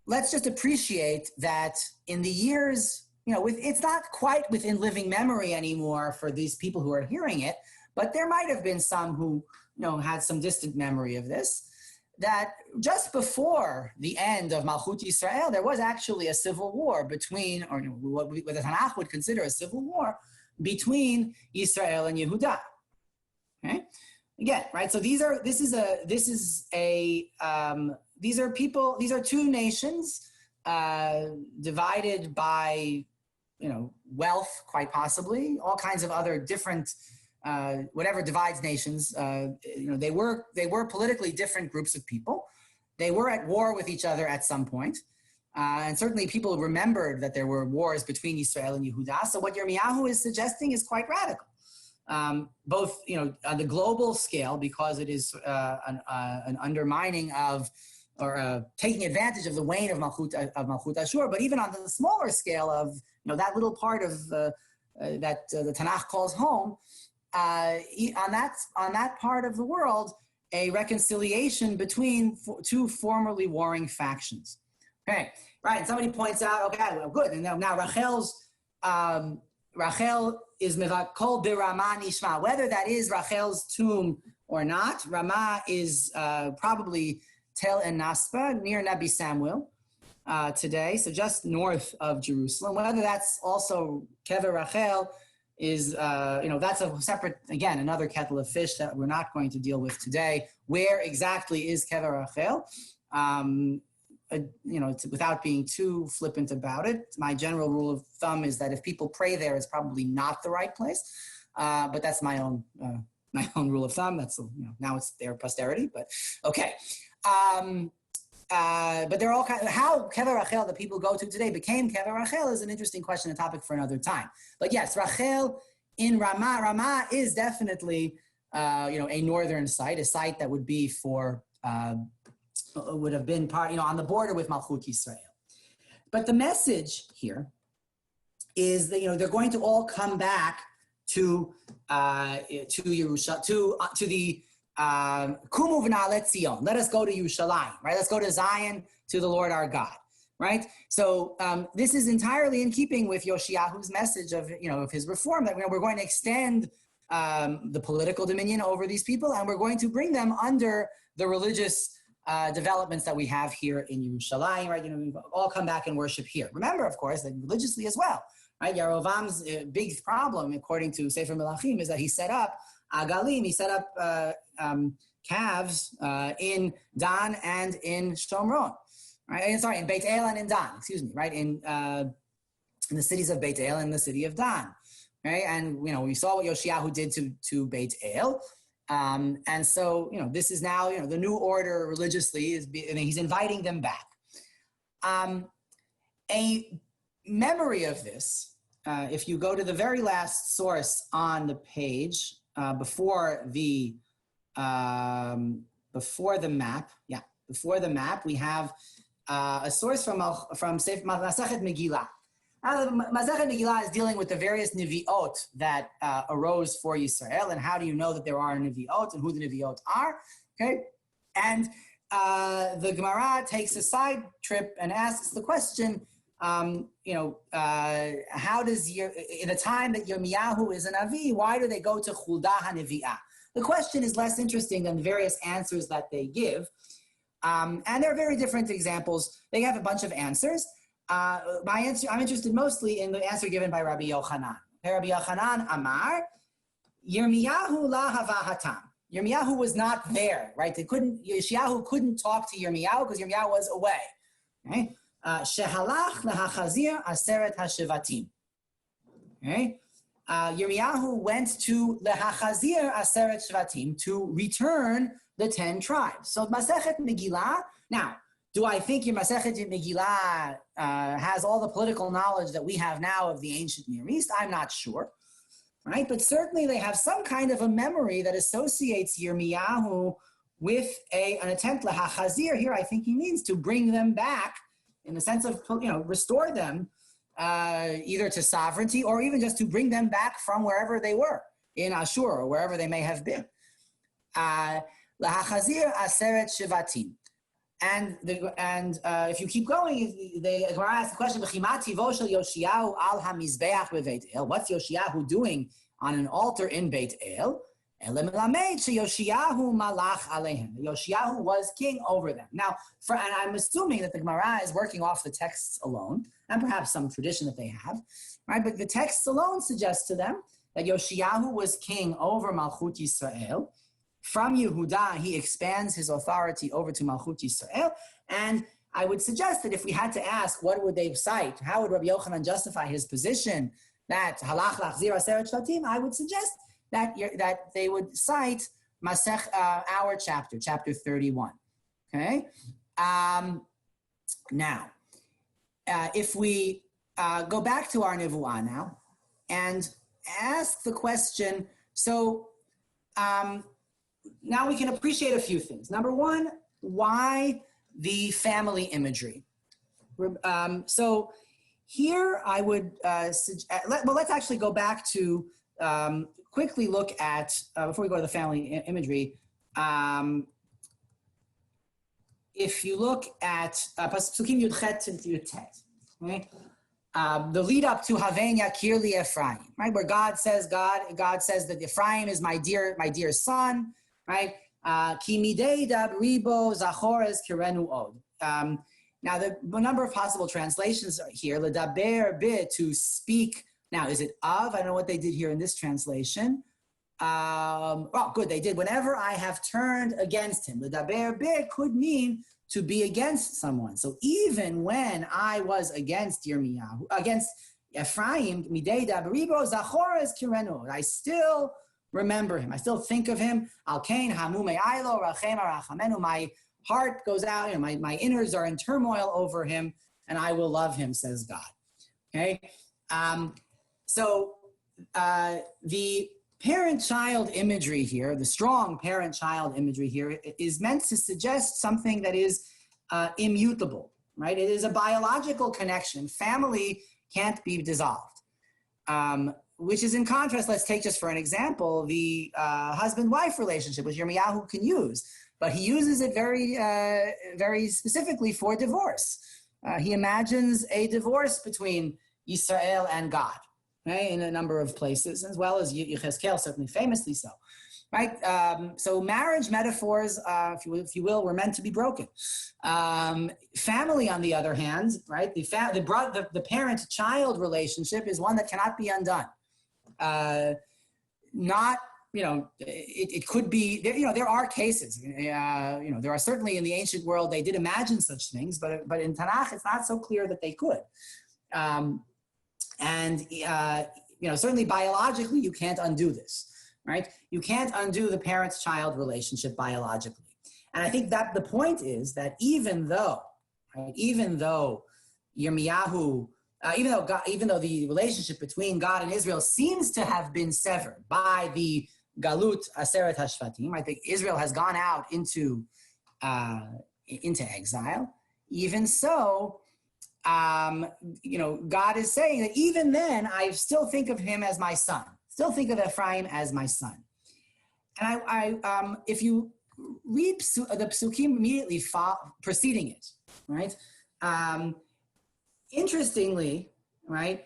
let's just appreciate that in the years, it's not quite within living memory anymore for these people who are hearing it, but there might have been some who had some distant memory of this, that just before the end of Malchut Yisrael, there was actually a civil war between, or what the Tanakh would consider a civil war between Israel and Yehuda. Okay, again, right. So these are two nations divided by wealth, quite possibly, all kinds of other different whatever divides nations. They were politically different groups of people. They were at war with each other at some point. And certainly people remembered that there were wars between Israel and Yehuda. So what Yirmiyahu is suggesting is quite radical. Both, on the global scale, because it is an undermining of, or taking advantage of the wane of Malchut Ashur, but even on the smaller scale of, that little part of that the Tanakh calls home, on that part of the world, a reconciliation between two formerly warring factions. Okay, right. And somebody points out, okay, well, good. And now Rachel is called Birama Nishma. Whether that is Rachel's tomb or not, Ramah is probably Tel and Naspa near Nabi Samuel. today, so just north of Jerusalem. Whether that's also Kever Rachel is, that's a separate, again, another kettle of fish that we're not going to deal with today. Where exactly is Kever Rachel? Without being too flippant about it, my general rule of thumb is that if people pray there, it's probably not the right place. But that's my own rule of thumb. That's, now it's their posterity, but okay. But they're all kind of, how Kever Rachel, the people go to today, became Kever Rachel is an interesting question, a topic for another time. But yes, Rachel in Ramah. Ramah is definitely, a northern site, a site that would be would have been part, on the border with Malchut Yisrael. But the message here is that, they're going to all come back to Yerushalayim, to the Kumu v'na'alet Zion. Let us go to Yerushalayim, right? Let's go to Zion, to the Lord our God, right? So this is entirely in keeping with Yoshiyahu's message of his reform, that we're going to extend the political dominion over these people, and we're going to bring them under the religious developments that we have here in Yerushalayim, right? We've all come back and worship here. Remember, of course, that religiously as well, right? Yerovam's big problem, according to Sefer Melachim, is that he set up Agalim, he set up calves in Dan and in Shomron, right? Sorry, in Beit El and in Dan, right? In the cities of Beit El and the city of Dan, right? And, we saw what Yoshiyahu did to Beit El. And so, this is now, the new order religiously he's inviting them back. A memory of this, if you go to the very last source on the page, before the map, we have a source from Masechet Megillah. Masechet Megillah is dealing with the various Nevi'ot that arose for Yisrael, and how do you know that there are Nevi'ot and who the Nevi'ot are, okay? And the Gemara takes a side trip and asks the question, how does, in the time that Yirmiyahu is an Avi, why do they go to Huldah HaNevi'ah? The question is less interesting than the various answers that they give. And they're very different examples. They have a bunch of answers. My answer, I'm interested mostly in the answer given by Rabbi Yochanan. Rabbi Yochanan Amar, Yirmiyahu la hava hatam. Yirmiyahu was not there, right? Yeshiyahu couldn't talk to Yirmiyahu because Yirmiyahu was away. Okay? Shehalach lahachazir aseret hashevatim. Okay? Yirmiyahu went to lahachazir aseret shvatim to return the 10 tribes. So Masechet Megillah. Now, do I think your Masechet Megillah has all the political knowledge that we have now of the ancient Near East? I'm not sure, right? But certainly they have some kind of a memory that associates Yirmiyahu with an attempt lahachazir. Here, I think he means to bring them back in the sense of, restore them either to sovereignty or even just to bring them back from wherever they were, in Ashur or wherever they may have been. Lahachazir aseret shivatim. And if you keep going, the Gemara asks the question, Yoshiyahu al hamizbeach beveit El. What's Yoshiyahu doing on an altar in Beit El? Yoshiyahu malach alehem. Yoshiyahu was king over them. Now, and I'm assuming that the Gemara is working off the texts alone, and perhaps some tradition that they have, right? But the texts alone suggest to them that Yoshiyahu was king over Malchut Yisrael. From Yehuda, he expands his authority over to Malchut Yisrael. And I would suggest that if we had to ask, what would they cite? How would Rabbi Yochanan justify his position that halach lachzir aseret shvatim? I would suggest that they would cite our chapter 31. Okay? Now, if we go back to our Nevuah now and ask the question, so now we can appreciate a few things. Number one, why the family imagery? So here I would, let's actually go back to quickly look at, before we go to the family imagery, if you look at Pasukim Yudchet and Yutet, okay? The lead up to Haven Yakir li Ephraim, right? Where God says that Ephraim is my dear son, right? Ki midei dab ribo zachores kirenu od. Now, the number of possible translations are here. L'daber bi, to speak. Now, is it of? I don't know what they did here in this translation. Well, good, they did. Whenever I have turned against him. L'daber bi could mean to be against someone. So even when I was against Yirmiyahu, against Ephraim, midei daberibo zachores kirenu, I still remember him. I still think of him. Al kain hamu me'aylo rachem arachamenu. My heart goes out, you know, my innards are in turmoil over him, and I will love him, says God. Okay? The parent-child imagery here, the strong parent-child imagery here, is meant to suggest something that is immutable, right? It is a biological connection. Family can't be dissolved, which is in contrast. Let's take just for an example, the husband-wife relationship, which Yirmiyahu can use, but he uses it very specifically for divorce. He imagines a divorce between Israel and God, right, in a number of places, as well as Yechezkel, certainly famously so, right? So marriage metaphors, if you will, were meant to be broken. Family, on the other hand, right, the parent-child relationship is one that cannot be undone. It could be, there are cases, there are certainly in the ancient world, they did imagine such things, but in Tanakh, it's not so clear that they could. Certainly biologically, you can't undo this, right? You can't undo the parent-child relationship biologically. And I think that the point is that even though Yirmiyahu, even though the relationship between God and Israel seems to have been severed by the Galut Aseret Hashvatim, right? Israel has gone out into exile. Even so, God is saying that even then, I still think of him as my son. Still think of Ephraim as my son. And if you read the psukim immediately preceding it, right? Interestingly, right?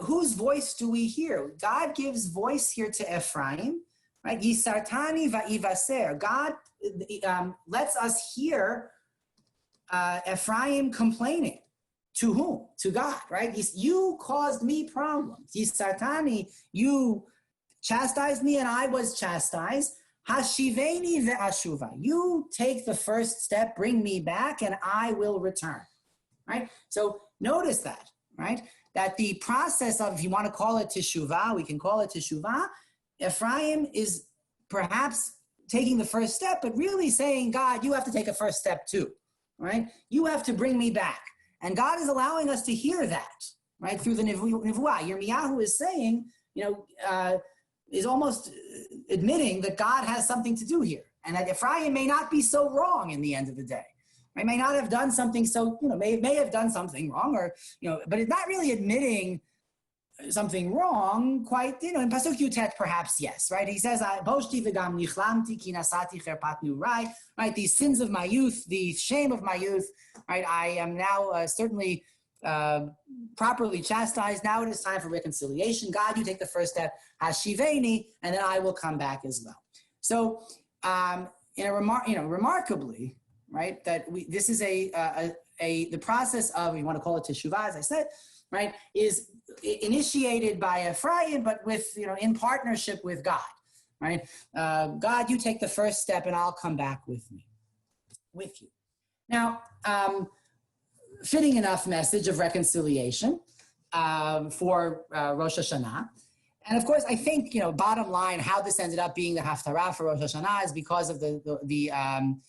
Whose voice do we hear? God gives voice here to Ephraim, right? Yisartani va'ivaser. God lets us hear Ephraim complaining. To whom? To God, right? You caused me problems. Yisartani, you chastised me and I was chastised. Hashiveni ve'ashuva. You take the first step, bring me back, and I will return, right? So notice that, right? That the process of, if you want to call it teshuvah, we can call it teshuvah. Ephraim is perhaps taking the first step, but really saying, God, you have to take a first step too, right? You have to bring me back. And God is allowing us to hear that, right? Through the Nevuah. Yirmiyahu is saying, is almost admitting that God has something to do here. And that Ephraim may not be so wrong in the end of the day. I may not have done something may have done something wrong, or, but it's not really admitting something wrong quite, in Pasuk Yutet perhaps, yes, right? He says, right? These sins of my youth, the shame of my youth, right? I am now certainly properly chastised. Now it is time for reconciliation. God, you take the first step, Hashiveni, and then I will come back as well. So, remarkably, right, that this is the process of, we want to call it teshuvah, as I said, right, is initiated by Ephraim, but with, in partnership with God, right? God, you take the first step and I'll come back with you. Now, fitting enough message of reconciliation for Rosh Hashanah. And of course, I think, bottom line, how this ended up being the Haftarah for Rosh Hashanah is because of the end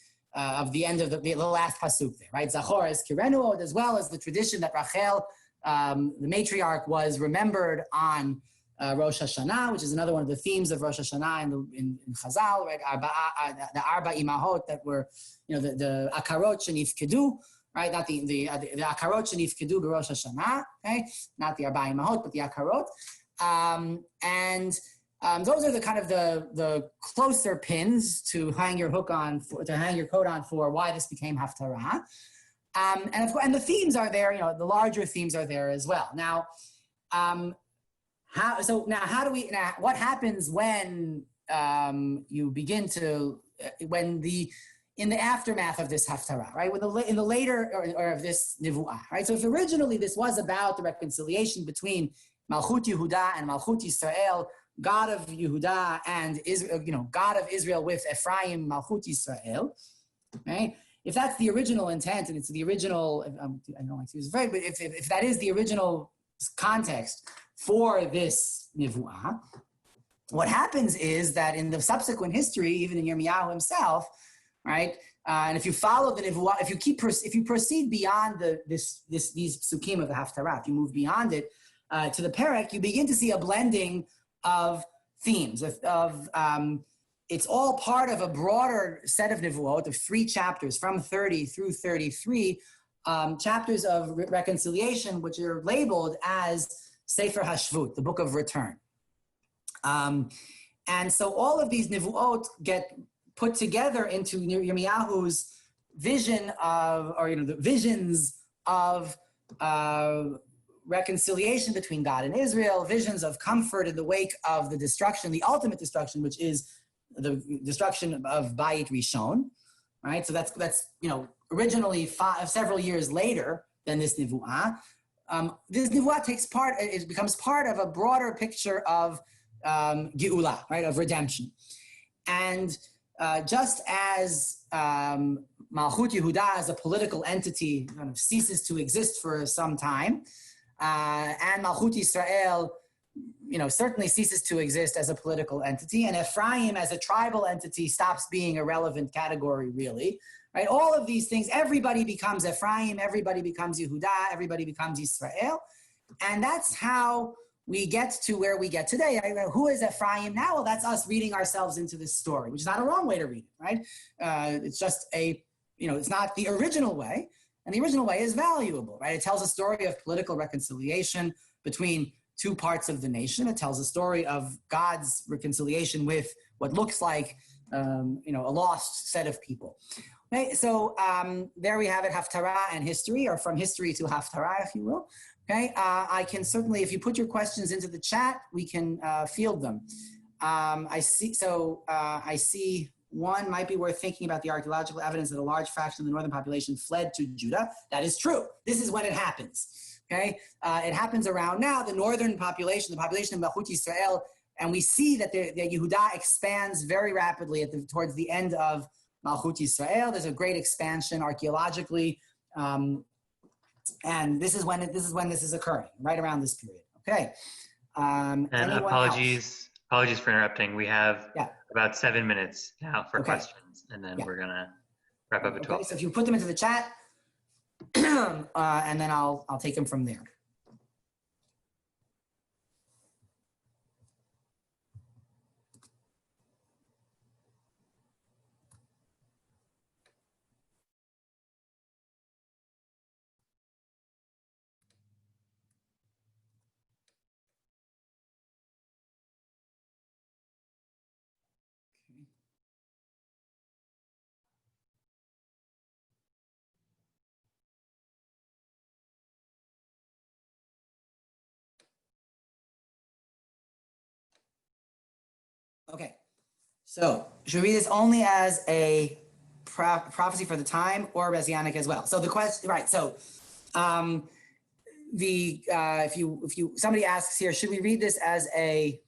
of the last pasuk there, right? Zachor es kirenu, as well as the tradition that Rachel, the matriarch, was remembered on Rosh Hashanah, which is another one of the themes of Rosh Hashanah in Chazal, right? The Arba Imahot that were, the Akarot Shenifkedu, right? Not the Akarot Shenifkedu b'Rosh Hashanah, okay? Not the Arba Imahot, but the Akarot. Those are the kind of the closer pins to hang your coat on for why this became Haftarah. And the themes are there, the larger themes are there as well. Now, what happens when you begin to, when the in the aftermath of this Haftarah, right? In the later or of this Nivu'ah, right? So if originally this was about the reconciliation between Malchut Yehuda and Malchut Yisrael, God of Yehuda and Israel, God of Israel with Ephraim, Malchut Yisrael, right? If that's the original intent and it's the original, I don't like to use it, but if that is the original context for this Nivu'ah, what happens is that in the subsequent history, even in Yirmiyahu himself, right? And if you follow the Nivu'ah, if you proceed beyond these psukim of the Haftarah, if you move beyond it to the Perek, you begin to see a blending of themes. It's all part of a broader set of Nivuot of 3 chapters from 30 through 33, chapters of reconciliation, which are labeled as Sefer HaShvut, the Book of Return. And so all of these Nivuot get put together into Yirmiyahu's vision of, the visions of reconciliation between God and Israel, visions of comfort in the wake of the destruction, the ultimate destruction, which is the destruction of Bayit Rishon, right? So that's originally several years later than this Nivu'ah. This Nivu'ah becomes part of a broader picture of Geula, right, of redemption. And just as Malchut Yehuda as a political entity kind of ceases to exist for some time, and Malchut Yisrael, certainly ceases to exist as a political entity, and Ephraim as a tribal entity stops being a relevant category, really, right? All of these things, everybody becomes Ephraim, everybody becomes Yehuda, everybody becomes Yisrael, and that's how we get to where we get today. Who is Ephraim now? Well, that's us reading ourselves into this story, which is not a wrong way to read it, right? It's just it's not the original way, and the original way is valuable, right? It tells a story of political reconciliation between 2 parts of the nation. It tells a story of God's reconciliation with what looks like, a lost set of people. Okay, so there we have it, Haftarah and history, or from history to Haftarah, if you will. Okay, I can certainly, if you put your questions into the chat, we can field them. I see one might be worth thinking about the archaeological evidence that a large fraction of the northern population fled to Judah. That is true. This is when it happens. Okay, it happens around now. The northern population, the population of Malchut Yisrael, and we see that the Yehuda expands very rapidly towards the end of Malchut Yisrael. There's a great expansion archaeologically, and this is when this is occurring, right around this period. Okay. And apologies for interrupting. We have about 7 minutes now for questions, and then we're gonna wrap up at 12. So if you put them into the chat, and then I'll take them from there. Okay, so should we read this only as a prophecy for the time or messianic as well? So the question, right? So, if somebody asks here, should we read this as a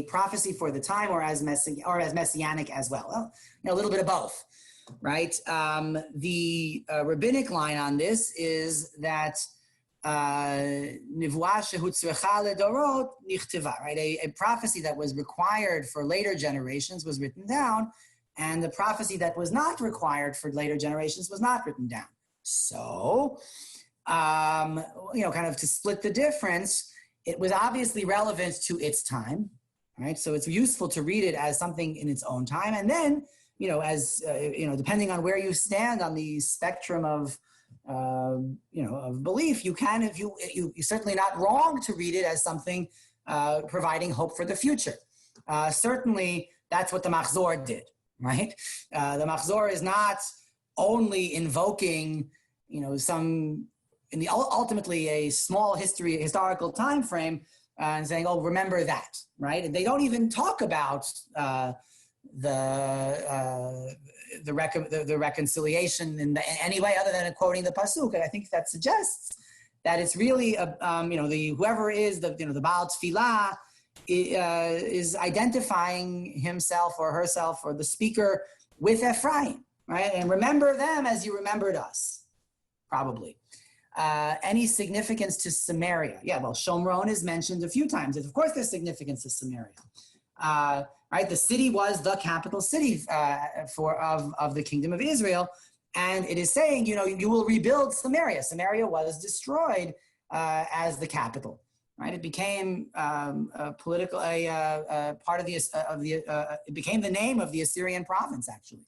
prophecy for the time or as messianic as well? Well, a little bit of both, right? The rabbinic line on this is that Nivuah shehutzrecha ledorot nichtiva, right? A prophecy that was required for later generations was written down, and the prophecy that was not required for later generations was not written down. So, kind of to split the difference, it was obviously relevant to its time, right? So it's useful to read it as something in its own time, and then, depending on where you stand on the spectrum of belief, you're certainly not wrong to read it as something providing hope for the future. Certainly, that's what the Machzor did, right? The Machzor is not only invoking, ultimately a small historical time frame, and saying, "Oh, remember that," right? And they don't even talk about the reconciliation in any way other than quoting the pasuk. And I think that suggests that it's really whoever is the Baal Tfilah is identifying himself or herself or the speaker with Ephraim, right? And remember them as you remembered us, probably. Any significance to Samaria? Yeah, well, Shomron is mentioned a few times. Of course, there's significance to Samaria. Right, the city was the capital city of the kingdom of Israel, and it is saying, you will rebuild Samaria. Samaria was destroyed as the capital. Right, it became part of it became the name of the Assyrian province, actually.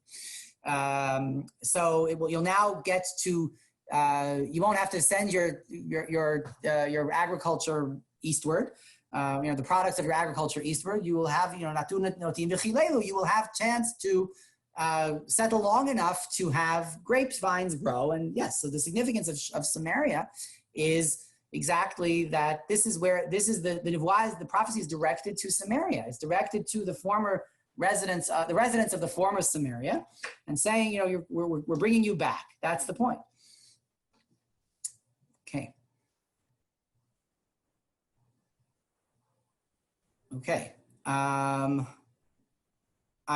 So you'll now get to. You won't have to send your agriculture eastward. The products of your agriculture eastward. You will have, you will have chance to settle long enough to have grapevines grow. And yes, so the significance of Samaria is exactly that. This is the prophecy is directed to Samaria. It's directed to the former residents, the residents of the former Samaria, and saying, we're bringing you back. That's the point. Okay. Okay. I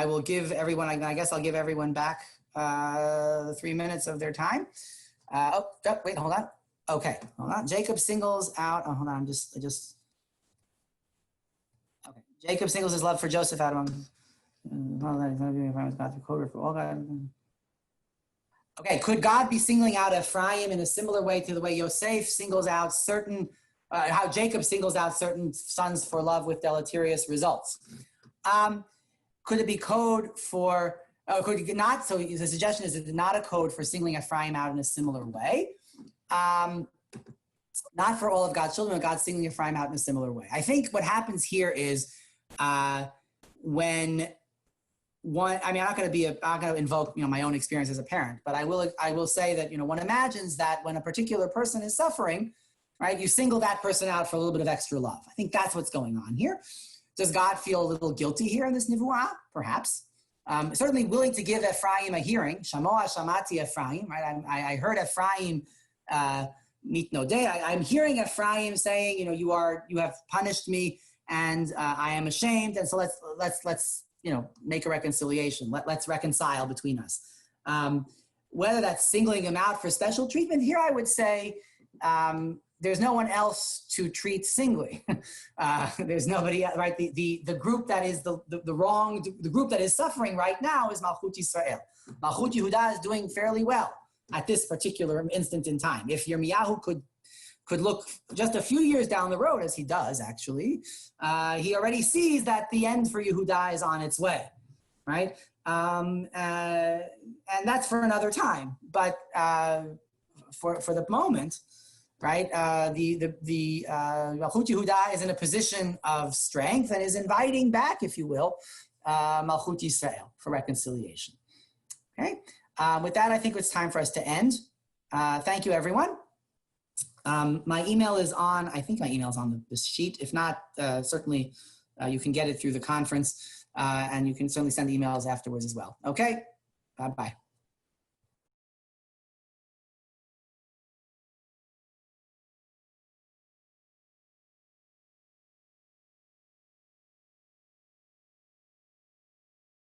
will give everyone, I guess I'll give everyone back 3 minutes of their time. Wait, hold on. Okay, hold on. Jacob singles out. Oh, hold on. Okay. Jacob singles his love for Joseph out of Okay, could God be singling out Ephraim in a similar way to the way Yosef singles out certain, how Jacob singles out certain sons for love with deleterious results? Could it be code for, could it not? So the suggestion is it's not a code for singling Ephraim out in a similar way. Not for all of God's children, but God's singling Ephraim out in a similar way. I think what happens here is when one, I'm not going to invoke, my own experience as a parent, but I will say that, one imagines that when a particular person is suffering, right, you single that person out for a little bit of extra love. I think that's what's going on here. Does God feel a little guilty here in this nivuah? Perhaps. Certainly willing to give Ephraim a hearing. Shamoa shamati Ephraim, right? I heard Ephraim mitnodeh. I'm hearing Ephraim saying, you have punished me, and I am ashamed, and so let's make a reconciliation. Let's reconcile between us. Whether that's singling him out for special treatment, here I would say there's no one else to treat singly. There's nobody, right? The group that is the group that is suffering right now is Malchut Yisrael. Malchut Yehuda is doing fairly well at this particular instant in time. If Yirmiyahu could look just a few years down the road, as he does actually, he already sees that the end for Yehuda is on its way, right? And that's for another time. But for the moment, right, the Malchut Yehuda is in a position of strength and is inviting back, if you will, Malchut Yisrael for reconciliation. Okay. With that, I think it's time for us to end. Thank you, everyone. My email is on, I think my email is on this sheet. If not, certainly you can get it through the conference, and you can certainly send emails afterwards as well. Okay, bye-bye.